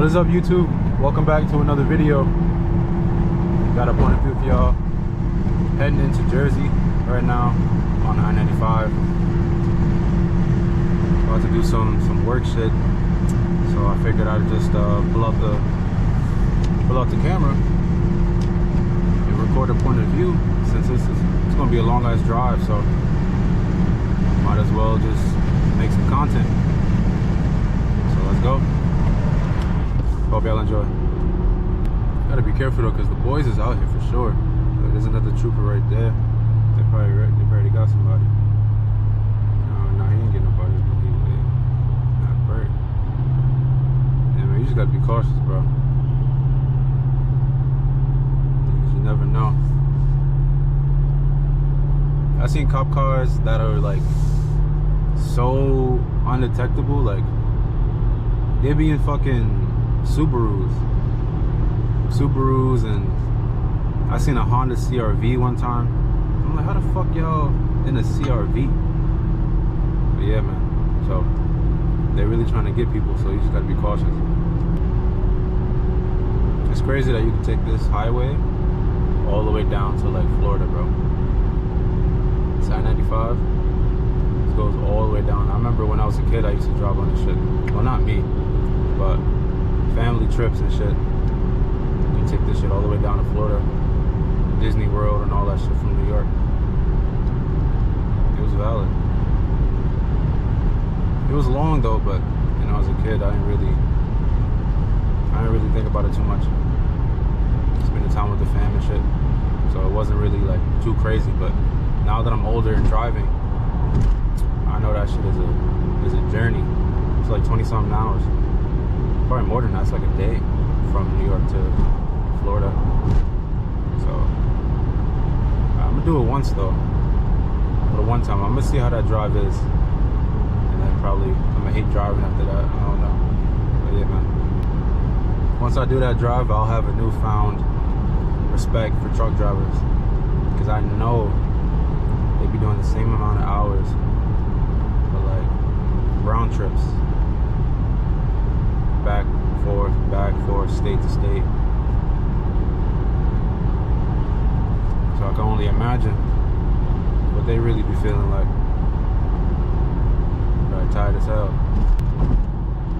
What is up, YouTube? Welcome back to another video. Got a point of view for y'all. Heading into Jersey right now on I-95. About to do some work shit, so I figured I'd just pull out the camera and record a point of view, since it's gonna be a long ass drive, so might as well just make some content. So let's go. Hope y'all enjoy. Gotta be careful though, because the boys is out here for sure. There's another trooper right there. They probably got somebody. No, he ain't getting nobody. Not Bert. Yeah, man, you just gotta be cautious, bro. Because you never know. I've seen cop cars that are like so undetectable, like they be in fucking Subarus, and I seen a Honda CR-V one time. I'm like, how the fuck y'all in a CR-V? But yeah, man, so they're really trying to get people, so you just gotta be cautious. It's crazy that you can take this highway all the way down to like Florida, bro. It's I-95. This goes all the way down. I remember when I was a kid, I used to drive on this shit. Well, not me, but family trips and shit. You take this shit all the way down to Florida, Disney World, and all that shit from New York. It was valid. It was long though, but you know, as a kid, I didn't really think about it too much. Spending time with the fam and shit, so it wasn't really like too crazy. But now that I'm older and driving, I know that shit is a journey. It's like 20-something hours. Probably more than that. It's like a day from New York to Florida. So I'm gonna do it once though. For the one time, I'm gonna see how that drive is, and then probably I'm gonna hate driving after that. I don't know. But yeah, man. Once I do that drive, I'll have a newfound respect for truck drivers, because I know they be doing the same amount of hours, but like round trips. Back, forth, state to state. So I can only imagine what they really be feeling like. Right, tired as hell.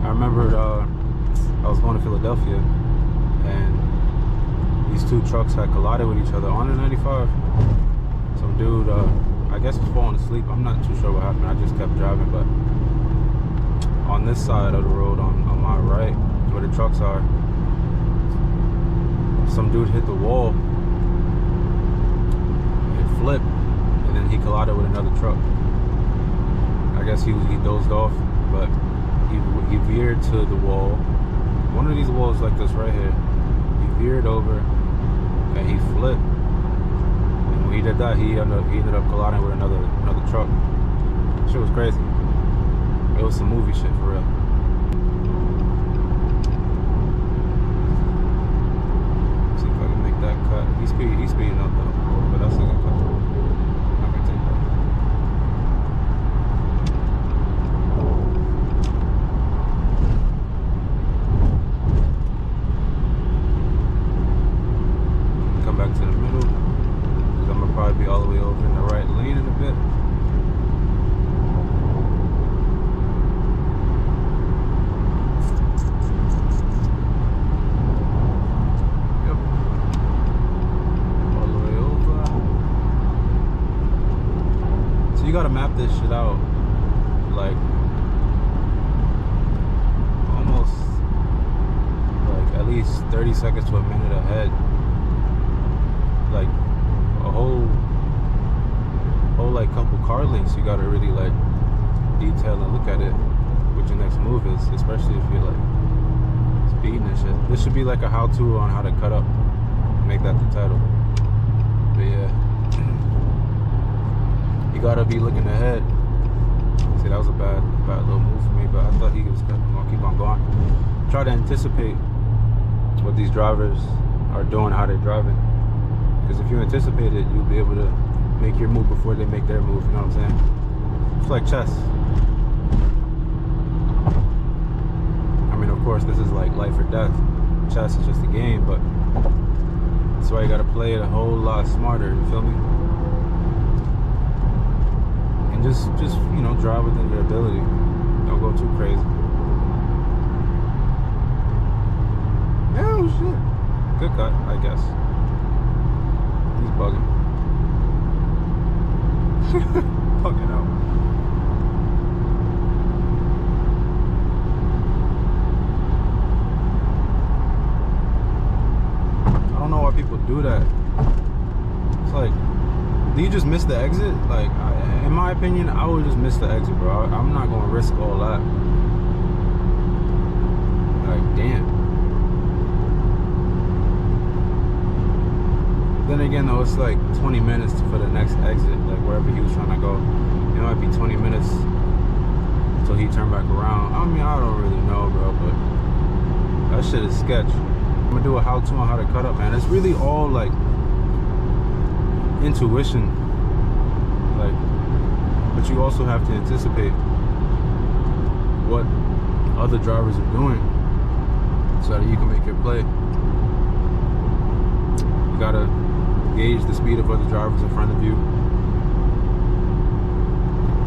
I remember I was going to Philadelphia, and these two trucks had collided with each other on the 95. Some dude, I guess was falling asleep. I'm not too sure what happened. I just kept driving, but on this side of the road, on my right, where the trucks are, some dude hit the wall and flipped, and then he collided with another truck. I guess he dozed off, but he veered to the wall. One of these walls like this right here. He veered over and he flipped. And when he did that, he ended up colliding with another truck. Shit was crazy. It was some movie shit for real. See if I can make that cut. He's speeding up though, but that's not gonna cut. I'm not gonna take that. Come back to the middle, because I'm gonna probably be all the way over in the right lane in a bit. You gotta map this shit out, like almost like at least 30 seconds to a minute ahead, like a whole like couple car lengths. You gotta really like detail and look at it, what your next move is, especially if you're like speeding and shit. This should be like a how-to on how to cut up, make that the title. But yeah, you gotta be looking ahead. See, that was a bad little move for me, but I thought he was gonna keep on going. Try to anticipate what these drivers are doing, how they're driving. Because if you anticipate it, you'll be able to make your move before they make their move, you know what I'm saying? It's like chess. I mean, of course, this is like life or death. Chess is just a game, but that's why you gotta play it a whole lot smarter, you feel me? And just you know, drive within your ability. Don't go too crazy. Oh shit. Good cut, I guess. He's bugging. Bugging out. I don't know why people do that. It's like, do you just miss the exit? Like, in my opinion, I would just miss the exit, bro. I'm not gonna risk all that. Like, damn. Then again, though, it's like 20 minutes for the next exit, like wherever he was trying to go. It might be 20 minutes until he turned back around. I mean, I don't really know, bro, but that shit is sketch. I'm gonna do a how-to on how to cut up, man. It's really all like intuition, like, but you also have to anticipate what other drivers are doing so that you can make your play. You gotta gauge the speed of other drivers in front of you.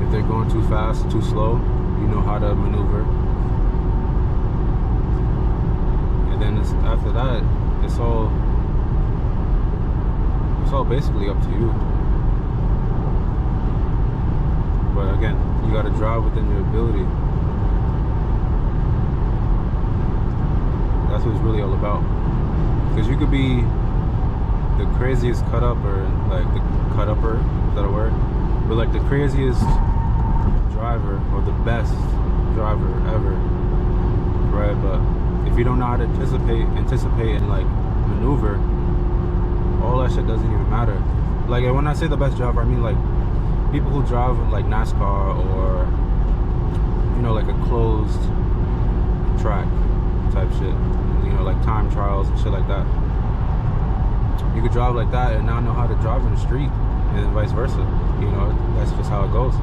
If they're going too fast or too slow, you know how to maneuver. And then after that, it's all basically up to you. But again, you gotta drive within your ability. That's what it's really all about. Because you could be the craziest cut-upper, like the cut-upper, is that a word? But like the craziest driver or the best driver ever, right? But if you don't know how to anticipate and like maneuver, all that shit doesn't even matter. Like, when I say the best driver, I mean like people who drive like NASCAR or, you know, like a closed track type shit, you know, like time trials and shit like that. You could drive like that and not know how to drive in the street, and then vice versa. You know, that's just how it goes.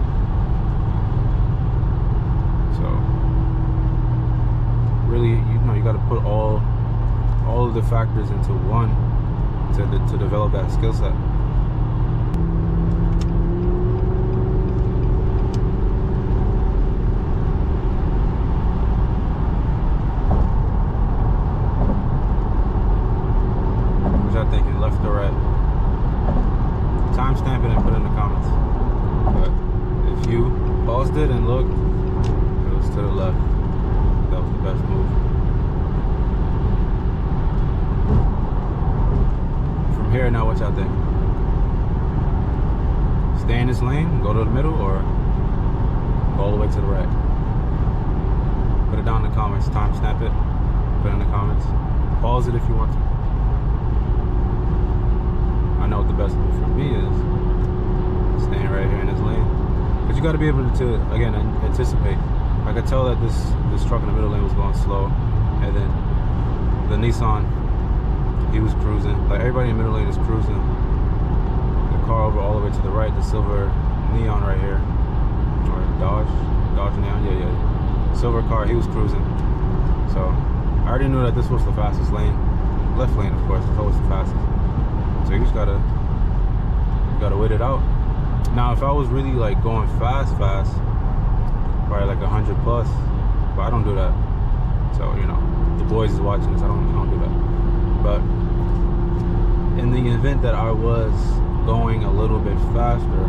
So really, you know, you got to put all of the factors into one to develop that skill set. Thinking left or right. Timestamp it and put it in the comments. But if you paused it and looked, it was to the left. That was the best move. From here now, what y'all think? Stay in this lane, go to the middle, or go all the way to the right? Put it down in the comments. Timestamp it. Put it in the comments. Pause it if you want to. I know what the best move for me is. Staying right here in this lane. But you got to be able to, again, anticipate. I could tell that this truck in the middle lane was going slow, and then the Nissan, he was cruising. Like, everybody in the middle lane is cruising. The car over all the way to the right, the silver Neon right here, or Dodge Neon, yeah. Silver car, he was cruising. So I already knew that this was the fastest lane. Left lane, of course, is always the fastest. So you just gotta wait it out. Now, if I was really like going fast, probably like 100 plus, but I don't do that. So, you know, the boys is watching this. I don't do that. But in the event that I was going a little bit faster,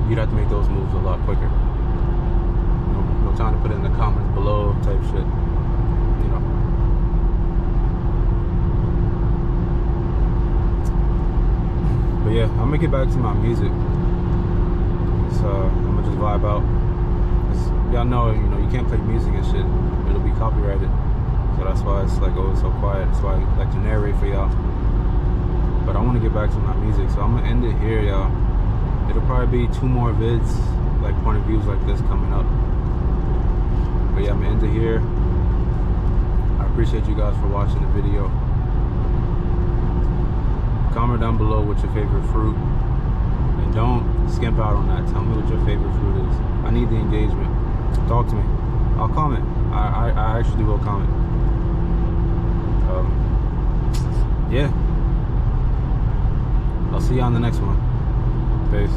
you'd have to make those moves a lot quicker. No time to put it in the comments below type shit. You know. But yeah, I'm gonna get back to my music. So I'm gonna just vibe out. Y'all know, you know, you can't play music and shit. It'll be copyrighted. So that's why it's like, oh, it's so quiet. That's why I like to narrate for y'all. But I want to get back to my music, so I'm gonna end it here, y'all. It'll probably be 2 more vids, like point of views like this coming up. But yeah, I'm gonna end it here. I appreciate you guys for watching the video. Comment down below what's your favorite fruit, and don't skimp out on that. Tell me what your favorite fruit is. I need the engagement. Talk to me. I'll comment. I actually do go comment. Yeah. I'll see you on the next one. Peace.